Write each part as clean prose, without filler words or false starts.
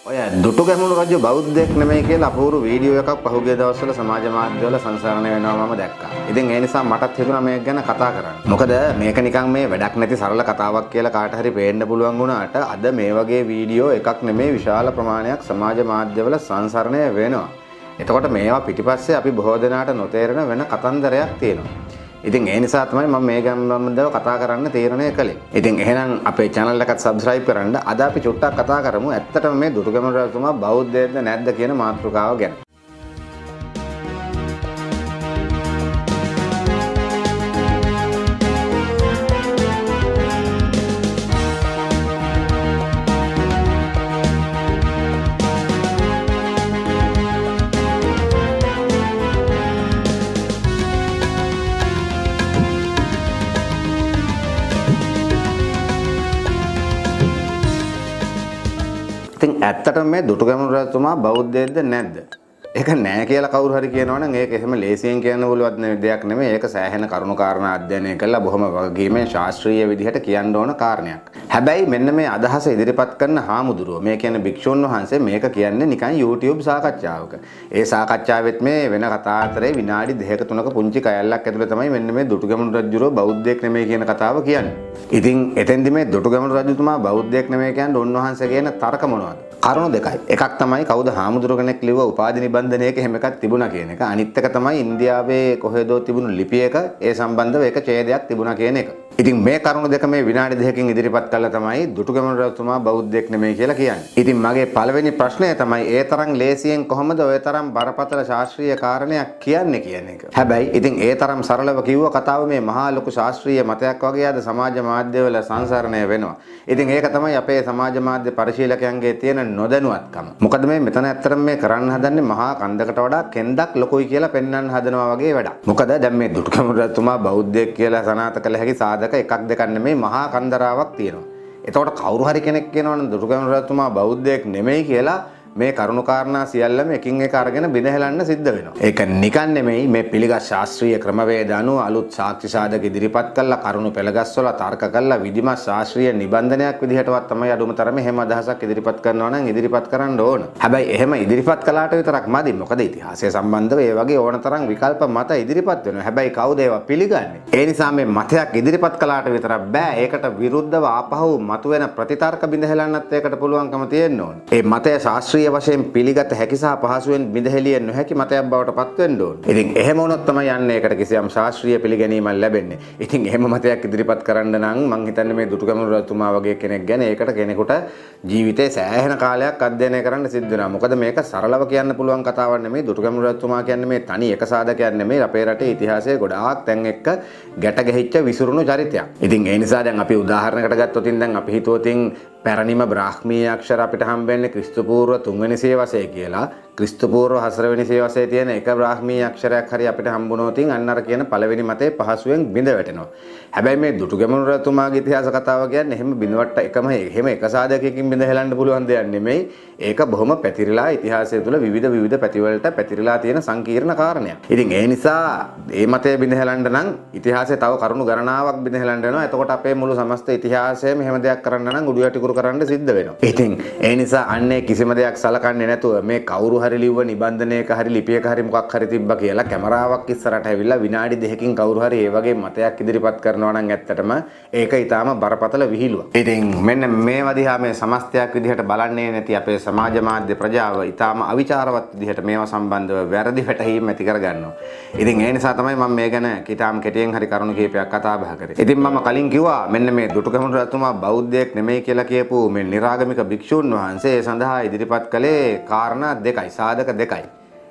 ඔය දුටුගැමුණු රජු බෞද්ධයෙක් නෙමෙයි කියලා අපූර්ව වීඩියෝ එකක් පහුගිය දවස්වල සමාජ මාධ්‍යවල සංසරණය වෙනවා මම දැක්කා. ඉතින් ඒ නිසා මටත් හිතුණා මේක ගැන කතා කරන්න. මොකද මේක නිකන් මේ වැඩක් නැති සරල කතාවක් කියලා කාට හරි පේන්න පුළුවන් වුණාට අද මේ වගේ වීඩියෝ එකක් නෙමෙයි විශාල ප්‍රමාණයක් සමාජ මාධ්‍යවල සංසරණය වෙනවා. එතකොට මේවා පිටිපස්සේ අපි බොහෝ දෙනාට නොතේරෙන වෙන කතන්දරයක් තියෙනවා. ඉතින් ඒ නිසා තමයි මම මේ ගැම්බම්දව කතා කරන්න තීරණය කළේ. ඉතින් එහෙනම් අපේ channel එකත් subscribe කරන්න. අද අපි චුට්ටක් කතා කරමු ඇත්තටම මේ දුටුගැමුණු රජතුමා බෞද්ධයෙක්ද නැද්ද කියන මාතෘකාව ගැන. ඉතින් ඇත්තටම මේ දුටුගැමුණු රජතුමා බෞද්ධයෙක්ද නැද්ද? ඒක නෑ කියලා කවුරු හරි කියනවනම් ඒක එහෙම ලේසියෙන් කියන්න පුළුවන් දෙයක් නෙමෙයි. ඒක සෑහෙන කරුණු කාරණා අධ්‍යයනය කළා බොහොම වගකීමෙන් ශාස්ත්‍රීය විදිහට කියන්න ඕන කාරණයක්. හැබැයි මෙන්න මේ අදහස ඉදිරිපත් කරන හාමුදුරුවෝ මේ කියන්නේ භික්ෂුන් වහන්සේ මේක කියන්නේ නිකන් YouTube සාකච්ඡාවක. ඒ සාකච්ඡාවෙත් මේ වෙන කතා අතරේ විනාඩි 2ක 3ක පුංචි කයල්ලක් ඇතුළේ තමයි මෙන්න මේ දුටුගැමුණු රජුරෝ බෞද්ධයෙක් නෙමෙයි කියන කතාව කියන්නේ. ඉතින් එතෙන්දි මේ දුටුගැමුණු රජතුමා බෞද්ධයෙක් නෙමෙයි කියන්නේ උන්වහන්සේ කියන තර්ක මොනවද? කරුණු දෙකයි. එකක් තමයි කවුද හාමුදුරුවෝ කෙනෙක් ලිව්ව උපාධි නිබන්ධනයක එහෙම එකක් තිබුණා කියන එක. අනිත් එක තමයි ඉන්දියාවේ කොහෙදෝ තිබුණු ලිපියක ඒ සම්බන්ධව එක ඡේදයක් තිබුණා කියන එක. ඉතින් මේ කරුණු දෙක මේ විනාඩි 2කින් ඉදිරිපත් කළා තමයි දුටුගැමුණු රජතුමා බෞද්ධයෙක් නෙමෙයි කියලා කියන්නේ. ඉතින් මගේ පළවෙනි ප්‍රශ්නය තමයි ඒ තරම් ලේසියෙන් කොහොමද ඔය තරම් බරපතල ශාස්ත්‍රීය කාරණයක් කියන්නේ කියන එක. හැබැයි ඉතින් ඒ තරම් සරලව කිව්ව කතාව මේ මහා ලොකු ශාස්ත්‍රීය මතයක් වගේ අද සමාජ මාධ්‍යවල සංසරණය වෙනවා. ඉතින් ඒක තමයි අපේ සමාජ මාධ්‍ය පරිශීලකයන්ගේ තියෙන නොදැනුවත්කම. මොකද මේ මෙතන ඇත්තටම මේ කරන්න හදන්නේ මහා කන්දකට වඩා කෙන්දක් ලොකුයි කියලා පෙන්වන්න හදනවා වගේ වැඩක්. මොකද දැන් මේ දුටුගැමුණු රජතුමා බෞද්ධයෙක් කියලා සනාථ කළ හැකි සාධක එකක් දෙකක් නෙමෙයි මහා කන්දරාවක් තියෙනවා. එතකොට කවුරු හරි කෙනෙක් කියනවනම් දුටුගැමුණු රජතුමා බෞද්ධයෙක් නෙමෙයි කියලා මේ කරුණු කාරණා සියල්ලම එකින් එක අරගෙන බිනහෙලන්න සිද්ධ වෙනවා. ඒක නිකන් නෙමෙයි මේ පිළිගත් ශාස්ත්‍රීය ක්‍රමවේද අනුව අලුත් සාක්ෂි සාධක ඉදිරිපත් කළා කරුණු පෙළගස්වලා තර්ක කළා විධිමත් ශාස්ත්‍රීය නිබන්ධනයක් විදිහටවත් තමයි අඩුම තරමේ හැම අදහසක් ඉදිරිපත් කරනවා නම් ඉදිරිපත් කරන්න ඕන. හැබැයි එහෙම ඉදිරිපත් කළාට විතරක් මදි. මොකද ඉතිහාසය සම්බන්ධව ඒ වගේ ඕන තරම් විකල්ප මත ඉදිරිපත් වෙනවා. හැබැයි කවුද ඒවා පිළිගන්නේ? ඒ නිසා මේ මතයක් ඉදිරිපත් කළාට විතරක් බෑ. ඒකට විරුද්ධව ආපහු මතුවෙන ප්‍රතිතර්ක බිඳහෙලන්නත් ඒකට පුළුවන්කම තියෙන්න ඕන. ඒ මතය ශාස්ත්‍රීය වශයෙන් පිළිගත හැකි සහ පහසුවෙන් බිඳහෙලිය නොහැකි මතයක් බවට පත් වෙන්න ඕන. ඉතින් එහෙම වුණොත් තමයි යන්නේ ඒකට කිසියම් ශාස්ත්‍රීය පිළිගැනීමක් ලැබෙන්නේ. ඉතින් එහෙම මතයක් ඉදිරිපත් කරන්න නම් මං හිතන්නේ මේ දුටුගැමුණු රජතුමා වගේ කෙනෙක් ගැන ඒකට කෙනෙකුට ජීවිතේ සෑහෙන කාලයක් අධ්‍යයනය කරන්න සිද්ධ වෙනවා. මොකද මේක සරලව කියන්න පුළුවන් කතාවක් නෙමෙයි. දුටුගැමුණු රජතුමා කියන්නේ මේ තනි එක සාධකයක් නෙමෙයි. අපේ රටේ ඉතිහාසයේ ගොඩාක් තැන් එක්ක ගැට ගැහිච්ච විසිරුණු චරිතයක්. ඉතින් ඒ නිසා දැන් අපි උදාහරණයකට ගත්තොත් දැන් අපි හිතුවොත් පැරණිම බ්‍රාහ්මීය අක්ෂර අපිට හම්බෙන්නේ ක්‍රිස්තු පූර්ව 3 වෙනි සියවසේ කියලා. ක්‍රිස්තු පූර්ව 4 වෙනි සියවසේ තියෙන එක බ්‍රාහ්මීය අක්ෂරයක් හරි අපිට හම්බුනොත් අන්න අර කියන පළවෙනි මතේ පහසුවෙන් බිඳ වැටෙනවා. හැබැයි මේ දුටුගැමුණු රජතුමාගේ ඉතිහාස කතාව කියන්නේ එහෙම බිඳවට එහෙම එක සාධකයකින් බිඳ හෙලන්න පුළුවන් දෙයක් නෙමෙයි. ඒක බොහොම පැතිරිලා ඉතිහාසය තුළ විවිධ පැතිවලට පැතිරිලා තියෙන සංකීර්ණ කාරණයක්. ඉතින් ඒ නිසා මේ මතය බිඳ හෙලන්න නම් ඉතිහාසයේ තව කරුණු ගණනාවක් බිඳ හෙලන්න වෙනවා. එතකොට අපේ මුළු සමස්ත ඉතිහාසයම එහෙම දෙයක් කරන්න නම් උඩු යටිකුරු කරන්න සිද්ධ වෙනවා. ඉතින් ඒ නිසා අන්නේ කිසිම දෙයක් සලකන්නේ නැතුව මේ කවුරු හරි ලිව්ව නිබන්ධනයක හරි ලිපියක හරි මොකක් හරි තිබ්බා කියලා කැමරාවක් ඉස්සරහට ඇවිල්ලා විනාඩි 2කින් කවුරු හරි ඒ වගේ මතයක් ඉදිරිපත් කරනවා නම් ඇත්තටම ඒක ඊටාම බරපතල විහිළුවක්. ඉතින් මෙන්න මේවා දිහා මේ සමස්තයක් විදිහට බලන්නේ නැති අපේ සමාජ මාධ්‍ය ප්‍රජාව ඊටාම අවිචාරවත් විදිහට මේවා සම්බන්ධව වැරදි වැටහීම් ඇති කරගන්නවා. ඉතින් ඒ නිසා තමයි මම මේ ගැන ඊටාම කෙටියෙන් හරි කරුණු කීපයක් කතා බහ කරේ. ඉතින් මම කලින් කිව්වා මෙන්න මේ දුටුගැමුණු රජතුමා බෞද්ධයෙක් නෙමෙයි කියලා කියපු මේ නිරාගමික භික්ෂුන් වහන්සේ සඳහා ඉදිරිපත් කළේ කාරණා දෙකයි සාධක දෙකයි.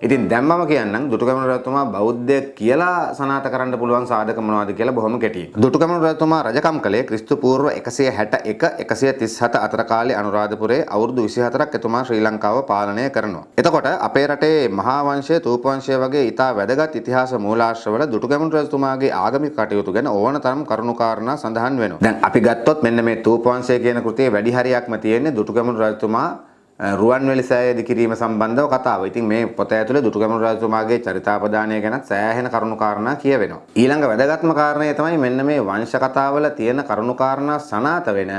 ඉතින් දැන් මම කියන්නම් දුටුගැමුණු රජතුමා බෞද්ධයෙක් කියලා සනාථ කරන්න පුළුවන් සාධක මොනවද කියලා බොහොම කෙටියෙන්. දුටුගැමුණු රජතුමා රජකම් කළේ ක්‍රිස්තු පූර්ව 161-137 අතර කාලේ අනුරාධපුරයේ අවුරුදු 24ක් එතුමා ශ්‍රී ලංකාව පාලනය කරනවා. එතකොට අපේ රටේ මහා වංශය, තූප වංශය වගේ ඉතා වැදගත් ඉතිහාස මූලාශ්‍රවල දුටුගැමුණු රජතුමාගේ ආගමික කටයුතු ගැන ඕන තරම් කරුණු කාරණා සඳහන් වෙනවා. දැන් අපි ගත්තොත් මෙන්න මේ තූප වංශය කියන කෘතියේ වැඩි හරියක්ම තියෙන්නේ දුටුගැමුණු රජතුමා රුවන්වැලි සෑය ඉදිකිරීම සම්බන්ධව කතාව. ඉතින් මේ පොත ඇතුලේ දුටුගැමුණු රජතුමාගේ චරිතාපදානය ගැන සෑහෙන කරුණු කාරණා කියවෙනවා. ඊළඟ වැදගත්ම කාරණය තමයි මෙන්න මේ වංශ කතාවල තියෙන කරුණු කාරණා සනාත වෙන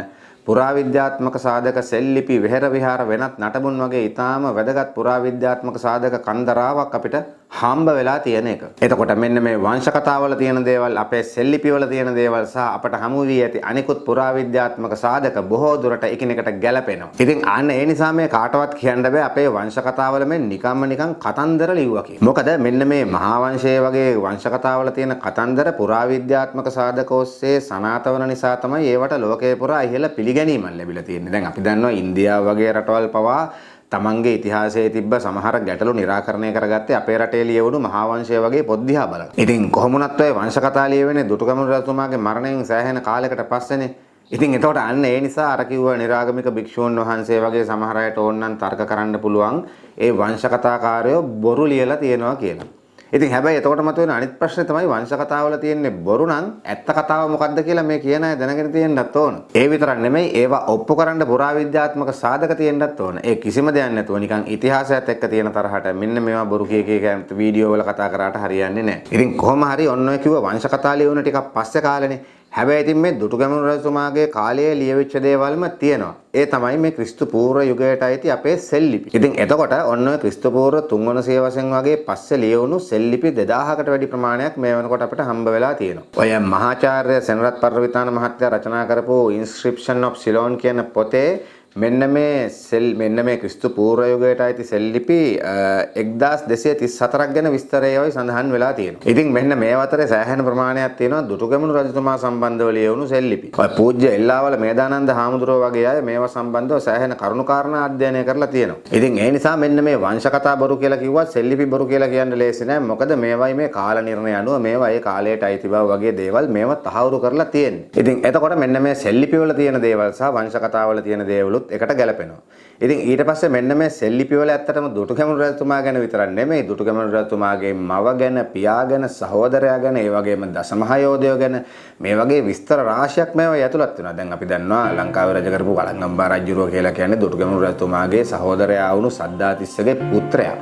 පුරාවිද්‍යාත්මක සාධක සෙල්ලිපි වෙහෙර විහාර වෙනත් නටබුන් වගේ ඊටාම වැදගත් පුරාවිද්‍යාත්මක සාධක කන්දරාවක් අපිට හම්බ වෙලා තියෙන එක. එතකොට මෙන්න මේ වංශ කතාවල තියෙන දේවල් අපේ සෙල්ලිපිවල තියෙන දේවල් සහ අපට හමු වී ඇති අනිකුත් පුරාවිද්‍යාත්මක සාධක බොහෝ දුරට එකිනෙකට ගැලපෙනවා. ඉතින් අන්න ඒ නිසා මේ කාටවත් කියන්න බෑ අපේ වංශ කතාවල මේ නිකන් කතන්දර ලිව්වා කියලා. මොකද මෙන්න මේ මහා වංශයේ වගේ වංශ කතාවල තියෙන කතන්දර පුරාවිද්‍යාත්මක සාධක ඔස්සේ සනාථ වන නිසා තමයි ඒවට ලෝකේ පුරා ඉහළ පිළිගැනීමක් ලැබිලා තියෙන්නේ. දැන් අපි දන්නවා ඉන්දියාව වගේ රටවල් පවා තමන්ගේ ඉතිහාසයේ තිබ්බ සමහර ගැටලු निराකරණය කරගත්තේ අපේ රටේ ලියවුණු මහා වංශය වගේ පොත් දිහා බලලා. ඉතින් කොහොමුණත් ඔය වංශ කතා ලියවෙන්නේ දුටුගැමුණු රජතුමාගේ මරණයෙන් සෑහෙන කාලයකට පස්සේනේ. ඉතින් එතකොට අන්න ඒ නිසා අර කිව්ව නිරාගමික භික්ෂූන් වහන්සේ වගේ සමහර අයට ඕනනම් තර්ක කරන්න පුළුවන් ඒ වංශ කතාකාරයෝ බොරු ලියලා තියෙනවා කියලා. ඉතින් හැබැයි එතකොට මතුවෙන අනිත් ප්‍රශ්නේ තමයි වංශ කතාවල තියෙන්නේ බොරු නම් ඇත්ත කතාව මොකද්ද කියලා මේ කියන අය දැනගෙන තියෙන්නත් ඕන. ඒ විතරක් නෙමෙයි ඒවා ඔප්පු කරන්න පුරාවිද්‍යාත්මක සාධක තියෙන්නත් ඕන. ඒ කිසිම දෙයක් නැතුව නිකන් ඉතිහාසයත් එක්ක තියෙන තරහට මෙන්න මේවා බොරු කිය වීඩියෝ වල කතා කරාට හරියන්නේ නැහැ. ඉතින් කොහොම හරි ඔන්න ඔය කිව්ව වංශ කතා ලියවන ටිකක් පස්සේ කාලෙනේ. හැබැයි ඉතින් මේ දුටුගැමුණු රජතුමාගේ කාලයේ ලියවිච්ච දේවල්ම තියෙනවා. ඒ තමයි මේ ක්‍රිස්තු පූර්ව යුගයට අයිති අපේ සෙල්ලිපි. ඉතින් එතකොට ඔන්න ඔය ක්‍රිස්තු පූර්ව 3 වන සියවසෙන් වගේ පස්සේ ලියවුණු සෙල්ලිපි 2000කට වැඩි ප්‍රමාණයක් මේ වෙනකොට අපිට හම්බ වෙලා තියෙනවා. ඔය මහාචාර්ය සෙනරත් පර්විතාන මහත්තයා රචනා කරපු Inscription of Ceylon කියන පොතේ මෙන්න මේ ක්‍රිස්තු පූර්ව යුගයට අයිති සෙල්ලිපි 1234ක් ගැන විස්තරයයි සඳහන් වෙලා තියෙනවා. ඉතින් මෙන්න මේ අතරේ සෑහෙන ප්‍රමාණයක් තියෙනවා දුටුගැමුණු රජතුමා සම්බන්ධව ලියවුණු සෙල්ලිපි. ඔය පූජ්‍ය එල්ලාවල මේදානන්ද හාමුදුරුවෝ වගේ අය මේවා සම්බන්ධව සෑහෙන කරුණු කාරණා අධ්‍යයනය කරලා තියෙනවා. ඉතින් ඒ නිසා මෙන්න මේ වංශ කතා බොරු කියලා කිව්වත් සෙල්ලිපි බොරු කියලා කියන්න ලේසි නෑ. මොකද මේවයි මේ කාල නිර්ණය අනුව මේවා ඒ කාලයට අයිති බව වගේ දේවල් මේවා තහවුරු කරලා තියෙන්නේ. ඉතින් එතකොට මෙන්න මේ සෙල්ලිපි වල තියෙන දේවල් සහ වංශ කතාවල තියෙන දේවලුත් එකට ගැලපෙනවා. ඉතින් ඊට පස්සේ මෙන්න මේ සෙල්ලිපි වල ඇත්තටම දුටුගැමුණු රජතුමා ගැන විතරක් නෙමෙයි දුටුගැමුණු රජතුමාගේ මව ගැන, පියා ගැන, සහෝදරයා ගැන, ඒ වගේම දසමහයෝධයෝ ගැන මේ වගේ විස්තර රාශියක් මේවා ඇතුළත් වෙනවා. දැන් අපි දන්නවා ලංකාවේ රජ කරපු වළංගම්බා රජුරෝ කියලා කියන්නේ දුටුගැමුණු රජතුමාගේ සහෝදරයා වුණු සද්ධාතිස්සගේ පුත්‍රයා.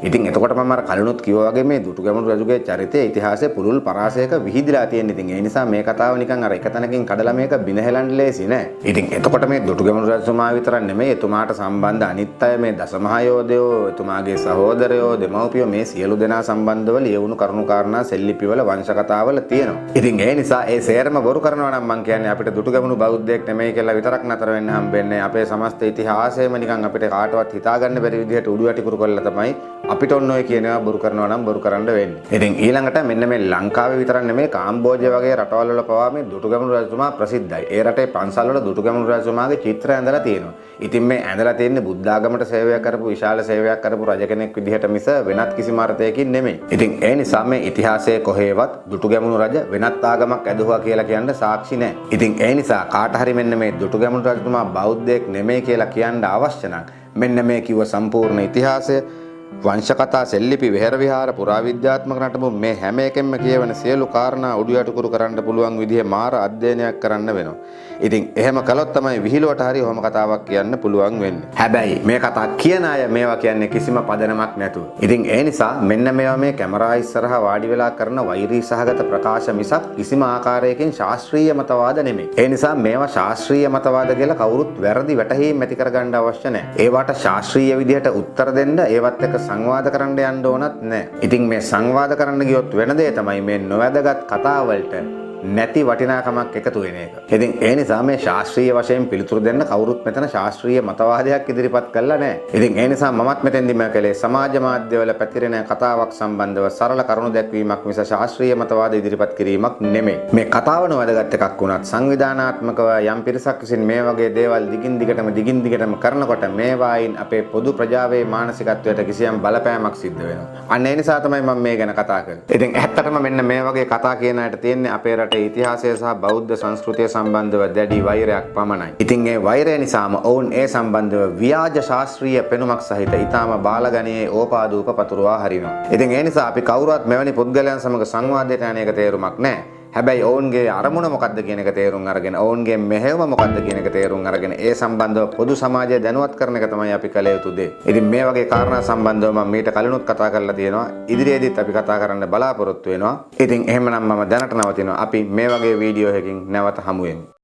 ඉතින් එතකොට මම අර කලිනුත් කිව්වා වගේ මේ දුටුගැමුණු රජුගේ චරිතයේ ඉතිහාසයේ පුළුල් පරාසයක විහිදලා තියෙන. ඉතින් ඒ නිසා මේ කතාව නිකන් අර එක තැනකින් කඩලා මේක බිනහෙලන්න ලේසි නෑ. ඉතින් එතකොට මේ දුටුගැමුණු රජතුමා විතරක් නෙමෙයි එතුමාට සම්බන්ධ අනිත් අය මේ දසමහයෝධයෝ, එතුමාගේ සහෝදරයෝ, දෙමව්පියෝ මේ සියලු දෙනා සම්බන්ධව ලියවුණු කරුණු කාරණා සෙල්ලිපිවල වංශ කතාවල තියෙනවා. ඉතින් ඒ නිසා ඒ සේරම බොරු කරනවා නම් මම කියන්නේ අපිට දුටුගැමුණු බෞද්ධයෙක් නෙමෙයි කියලා විතරක් නතර වෙන්න හම්බෙන්නේ. අපේ සමස්ත ඉතිහාසයම නිකන් අපිට කාටවත් හිතා ගන්න බැරි විදිහට උඩු යටි කුරු කරලා තමයි අපිට ඔන්න ඔය කියනවා බොරු කරනවා නම් බොරු කරන්න වෙන්නේ. ඉතින් ඊළඟට මෙන්න මේ ලංකාවේ විතරක් නෙමෙයි කාම්බෝජය වගේ රටවල් වල පවා මේ දුටුගැමුණු රජතුමා ප්‍රසිද්ධයි. ඒ රටේ පන්සල් වල දුටුගැමුණු රජතුමාගේ චිත්‍ර ඇඳලා තියෙනවා. ඉතින් මේ ඇඳලා තියෙන්නේ බුද්ධ ආගමට සේවය කරපු විශාල සේවයක් කරපු රජ කෙනෙක් විදිහට මිස වෙනත් කිසිම අර්ථයකින් නෙමෙයි. ඉතින් ඒ නිසා මේ ඉතිහාසයේ කොහේවත් දුටුගැමුණු රජ වෙනත් ආගමක් ඇදුවා කියලා කියන්න සාක්ෂි නැහැ. ඉතින් ඒ නිසා කාට හරි මෙන්න මේ දුටුගැමුණු රජතුමා බෞද්ධයෙක් නෙමෙයි කියලා කියන්න අවශ්‍ය නම් මෙන්න මේ කිව්ව සම්පූර්ණ ඉතිහාසය වංශ කතා සෙල්ලිපි වෙහෙර විහාර පුරාවිද්‍යාත්මක නටබුන් මේ හැම එකෙන්ම කියවන සියලු කාරණා උඩු යටුකුරු කරන්න පුළුවන් විදිහේ මාර අධ්‍යයනයක් කරන්න වෙනවා. ඉතින් එහෙම කළොත් තමයි විහිළුවට හරි ඔහොම කතාවක් කියන්න පුළුවන් වෙන්නේ. හැබැයි මේ කතා කියන අය මේවා කියන්නේ කිසිම පදනමක් නැතුව. ඉතින් ඒ නිසා මෙන්න මේවා මේ කැමරා ඉස්සරහා වාඩි වෙලා කරන වෛරී සහගත ප්‍රකාශ මිසක් කිසිම ආකාරයකින් ශාස්ත්‍රීය මතවාද නෙමෙයි. ඒ නිසා මේවා ශාස්ත්‍රීය මතවාද කියලා කවුරුත් වැරදි වැටහීම් ඇති කරගන්න අවශ්‍ය නැහැ. ඒවට ශාස්ත්‍රීය විදිහට උත්තර දෙන්න ඒවත් එක්ක සංවාද කරන්න යන්න ඕනත් නැහැ. ඉතින් මේ සංවාද කරන්න ගියොත් වෙන දේ තමයි මේ නොවැදගත් කතා වලට නැති වටිනාකමක් එකතු වෙන එක. ඉතින් ඒ නිසා මේ ශාස්ත්‍රීය වශයෙන් පිළිතුරු දෙන්න කවුරුත් මෙතන ශාස්ත්‍රීය මතවාදයක් ඉදිරිපත් කළා නැහැ. ඉතින් ඒ නිසා මමත් මෙතෙන්දිම කළේ සමාජ මාධ්‍යවල පැතිරෙන කතාවක් සම්බන්ධව සරල කරුණු දැක්වීමක් මිස ශාස්ත්‍රීය මතවාද ඉදිරිපත් කිරීමක් නෙමෙයි. මේ කතාව නොවැදගත් එකක් වුණත් සංවිධානාත්මකව යම් පිරිසක් විසින් මේ වගේ දේවල් දිගින් දිගටම කරනකොට මේවායින් අපේ පොදු ප්‍රජාවේ මානසිකත්වයට කිසියම් බලපෑමක් සිද්ධ වෙනවා. අන්න ඒ නිසා තමයි මම මේ ගැන කතා කරන්නේ. ඉතින් ඇත්තටම මෙන්න මේ වගේ කතා කියන අයට තියෙන්නේ අපේ රටේ ඉතිහාසය සහ බෞද්ධ සංස්කෘතිය සම්බන්ධව දැඩි වෛරයක් පමණයි. ඉතින් ඒ වෛරය නිසාම ඔවුන් ඒ සම්බන්ධව ව්‍යාජ ශාස්ත්‍රීය පෙනුමක් සහිත ඊටාම බාලගණයේ ඕපාදූප පතුරවා හරිනවා. ඉතින් ඒ නිසා අපි කවුරුත් මෙවැනි පුද්ගලයන් සමග සංවාදයට යන එක තේරුමක් නැහැ. හැබැයි ඔවුන්ගේ අරමුණ මොකක්ද කියන එක තේරුම් අරගෙන ඔවුන්ගේ මෙහෙයුම මොකක්ද කියන එක තේරුම් අරගෙන ඒ සම්බන්ධව පොදු සමාජය දැනුවත් කරන එක තමයි අපි කළ යුතු දේ. ඉතින් මේ වගේ කාරණා සම්බන්ධව මම මීට කලිනුත් කතා කරලා තියෙනවා. ඉදිරියේදීත් අපි කතා කරන්න බලාපොරොත්තු වෙනවා. ඉතින් එහෙමනම් මම දැනට නවතිනවා. අපි මේ වගේ වීඩියෝ එකකින් නැවත හමු වෙමු.